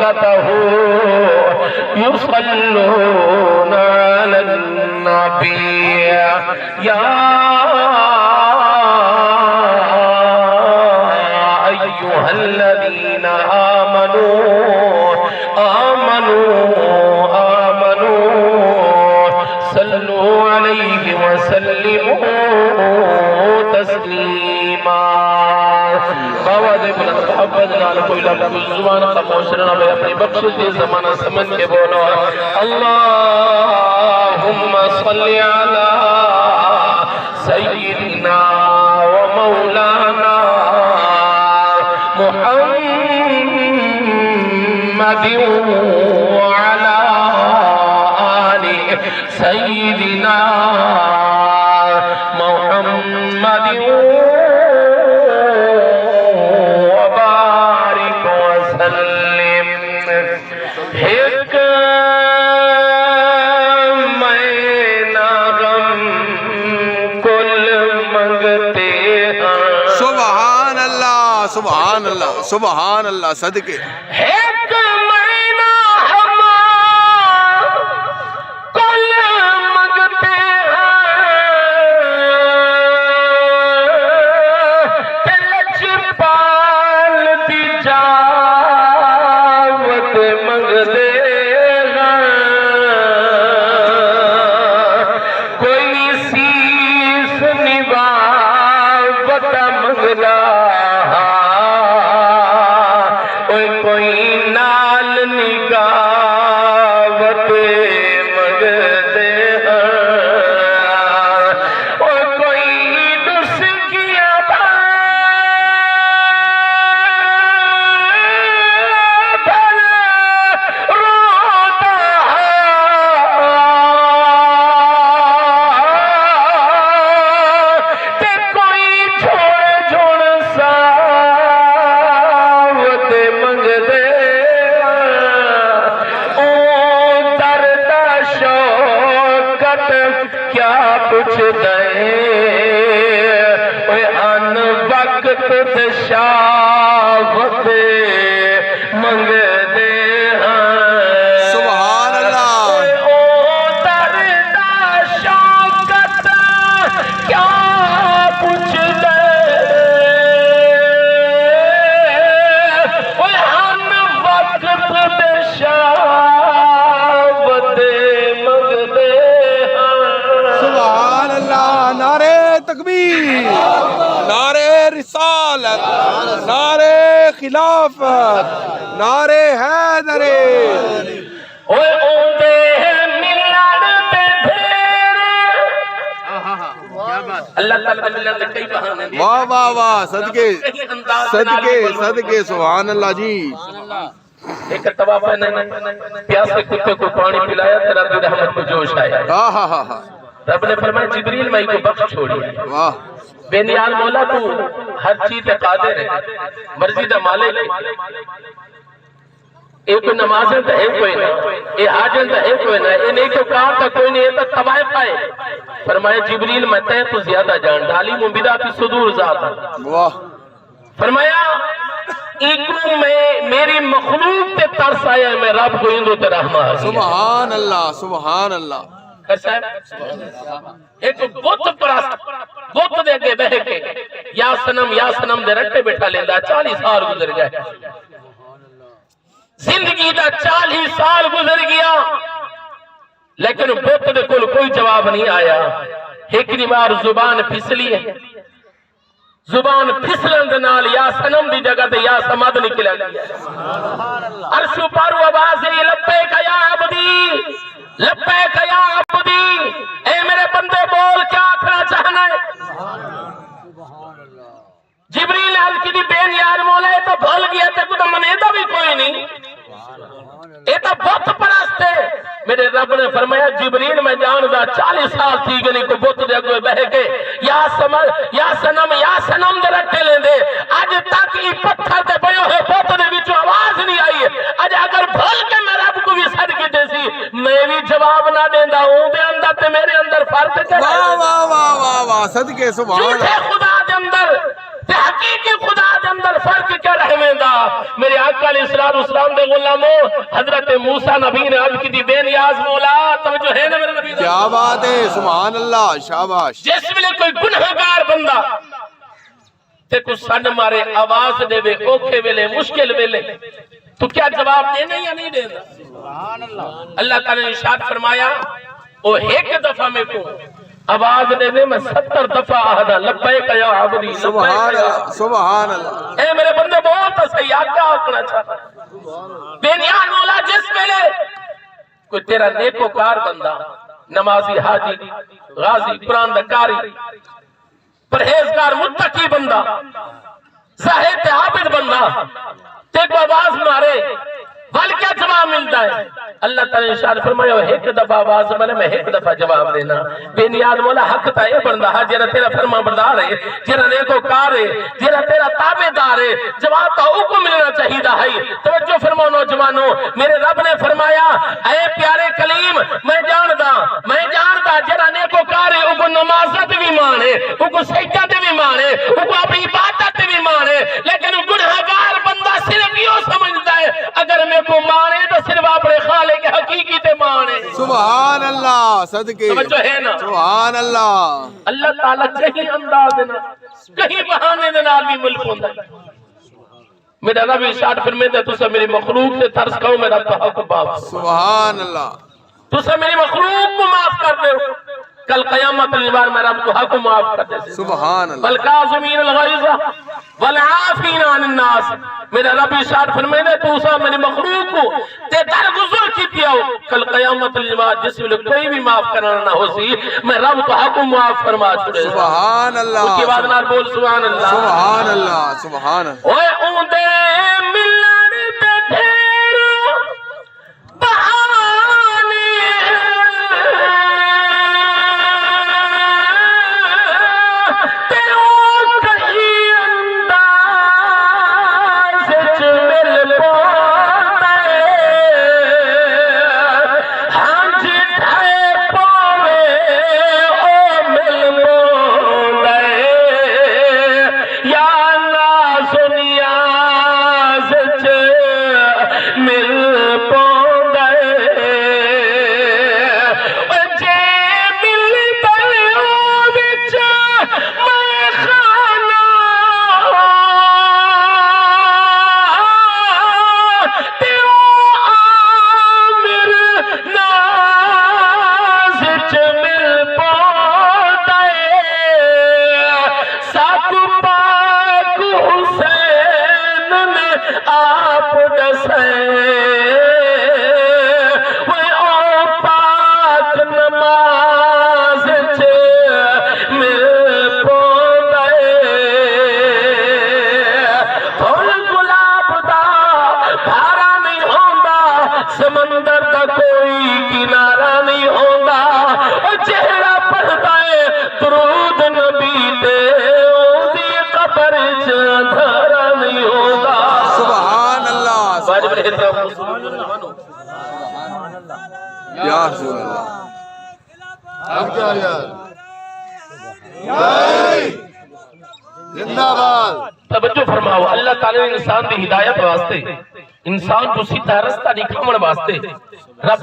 وملائكته يصلون على النبي يا أيها الذين آمنوا صلوا عليه وسلموا تسلیما. بابا دے بلند محبت نال کوئی لفظ زبان خاموش نہ رہے، اپنی بخشش دے زمانہ سمجھ کے بولو اللہم صلی علی سیدنا و مولانا محمد وعلی آل سیدنا محمد وبارک وسلم. ایک میں نغم کل منگتے ہیں. سبحان اللہ سبحان اللہ سبحان اللہ صدقے. ایک مہینہ ہم کل منگتے ہیں، لجپال دی جاوت منگتے ہیں. کوئی سیس نباوت منگتا، کوئی نال نگاوت منگتے ہیں، کوئی نسخیاں بھر روتا ہے، تے کوئی جھوڑ جھوڑ ساوت منگتے ہیں. او درد شوقت کیا پوچھ دیں، ان وقت دشاوت منگتے ہیں. سبحان اللہ. او درد شوقت کیا پوچھ دیں، ان وقت دشاوت منگتے ہیں. سبحان اللہ. نعرہ تکبیر، نعرہ رسالت، نعرہ خلافت، نعرہ حیدر. اوے اوندے ملن تے دھیر. اللہ تعالیٰ کا ملن تے کئی بہانے ہیں. واہ واہ واہ صدقے صدقے صدقے. سبحان اللہ جی. ایک طواف نے پیاسے کتے کو پانی پلایا، تیرا رب رحمت کو جوش آیا. ہاں ہاں ہاں ہاں. رب نے فرمایا جبریل میں کو بخش چھوڑی. واہ. بے نیال مولا تو ہر چیز قادر ہے، مرضی دا مالک ہے. اے کوئی نمازیں تا ہے کوئی نہ، اے حاجن تا ہے کوئی نہ، اے نہیں تو کہا تا کوئی نہیں، اے تا طوائف آئے. فرمایا جبریل میں تے تو زیادہ جان ڈالی مبیدہ پی صدور ذات. واہ. فرمایا ایکو میں میری مخلوق تے ترس آیا ہے، میں رب کو اندو تے رحمہ آ گیا. سبحان اللہ سبحان اللہ. ایک بت پرست بت دے کے بہ کے یا سنم دے رٹے بیٹھا لیندہ. 40 سال گزر گئے، زندگی دا 40 سال گزر گیا، لیکن بت دے کل کوئی جواب نہیں آیا. ایک بار زبان پھسلی ہے، زبان پھسلن دے نال یا سنم دی جگہ تے یا سمد نکل گیا. عرش پر آواز ہے لبیک یا عبدی، لبیک یا عبدی. اے میرے بندے بول کیا آکھنا چاہنا ہے. جبریل حل کی دی بے نیار مولا ہے تو بھول گیا تے کو تو منیدہ بھی کوئی نہیں، اے تو بت پرست ہے. میرے رب نے فرمایا جبریل میں جاندہ 40 سال تھی گنی کو بت دے کوئی بہ کے یا سنم دے رکھتے لیں دے. آج تک ای پتھر دے بیو ہے بت دے وچوں آواز نہیں آئی ہے. آج اگر بھول کے میں رب کو بھی صدقے دے سی میں بھی جواب نہ دیندہ ہوں دے اندر تے میرے اندر فرق کر. واہ واہ واہ واہ واہ صدقے. سبحان جھوٹے اللہ. خدا دے اندر تے حقیقی خدا دے اندر فرق کیا رہے دا. میرے آقا علیہ السلام دے غلاموں حضرت موسیٰ نبی نے عرض کی تھی بے نیاز مولا توجہ ہے نا میرے نبی کیا بات ہے سبحان اللہ شاباش جس ویلے کوئی گنہگار بندہ تے کو سن مارے آواز دے وے اوکھے ویلے مشکل ویلے تو کیا جواب دینا یا نہیں دینا اللہ تعالیٰ نے ارشاد فرمایا او ایک دفعہ میں کو آواز دے دے میں 70 دفعہ آہدا لبیک یا عبدی سبحان اللہ سبحان اللہ اے میرے بندے بہت صحیح کیا ہونا چاہتا ہے بے نیاز مولا جس ویلے کوئی تیرا نیکوکار بندہ نمازی حاجی غازی قرآن دکاری پرہیزگار متقی بندہ زاہد عابد بندہ تے کو آواز مارے بل کیا جواب ملتا ہے اللہ تعالیٰ نے ارشاد فرمایا ایک دفعہ آواز مارے میں ایک دفعہ جواب دینا بے نیاز مولا حق تا اے بندہ ہے جڑا تیرا فرما بردار ہے جڑا نیکوکار ہے جڑا تیرا تابعدار ہے جواب کا حکم ملنا چاہیے ہے توجہ فرماؤ نوجوانوں میرے رب نے فرمایا اے پیارے کلیم میں جاندا جڑا نیکوکار ہے او کو نمازت بھی مانے او کو سجدہ تے بھی مانے او کو اپنی عبادت تے بھی مانے لیکن گنہگار بندہ صرف یہ سمجھتا ہے اگر میں کو مانے تو صرف اپنے خالق حقیقی تے مانے سبحان اللہ صدقے توجہ ہے نا سبحان اللہ اللہ تعالیٰ کہیں انداز دینا کہیں بہانے دینا بھی ملک ہوندہ میرا رب ارشاد فرمائے تو سے میری مخلوق سے ترس کھاؤ میرا حق معاف سبحان اللہ تو سے میری مخلوق کو معاف کر دے کل قیامت البار میں رب کو حق معاف کر دے سبحان اللہ والکاظمین الغیظ والعافین عن الناس میرا رب ارشاد فرمائے تو سے میری مخلوق کو تے درگزر کی دیا کل قیامت البار جس میں کوئی بھی معاف کرنا نہ ہو سی میں رب کو حق معاف فرما چھوڑے سبحان اللہ اس کے بعد نال بول سبحان اللہ سبحان اللہ سبحان اللہ اوے اوندے ملن تے ڈھیر بہانے تے او کہیں انداز وچ مل پوندے ہنج ڈھے پوے او مل پوندے یا سنیا سچ مل پوندے جے مل پلیو وچ میں خانہ تے او عامر ناز وچ مل پوندے ساکو پاک حسین نے آپ دسے وہ او پاک نماز چ مل پوندے پھول گلاب دا بھارا نہیں ہوندا سمندر دا کوئی کنارہ نہیں ہوندا او چہرہ پڑھدا ہے درود نبی تے اودی قبر چ اندھارا نہیں ہوندا سبحان اللہ واجب احترام یا رسول اللہ اب کیا یار زندہ باد توجہ فرماؤ اللہ تعالیٰ نے انسان دی ہدایت واسطے انسان کو سیدھا رستہ دکھاون واسطے رب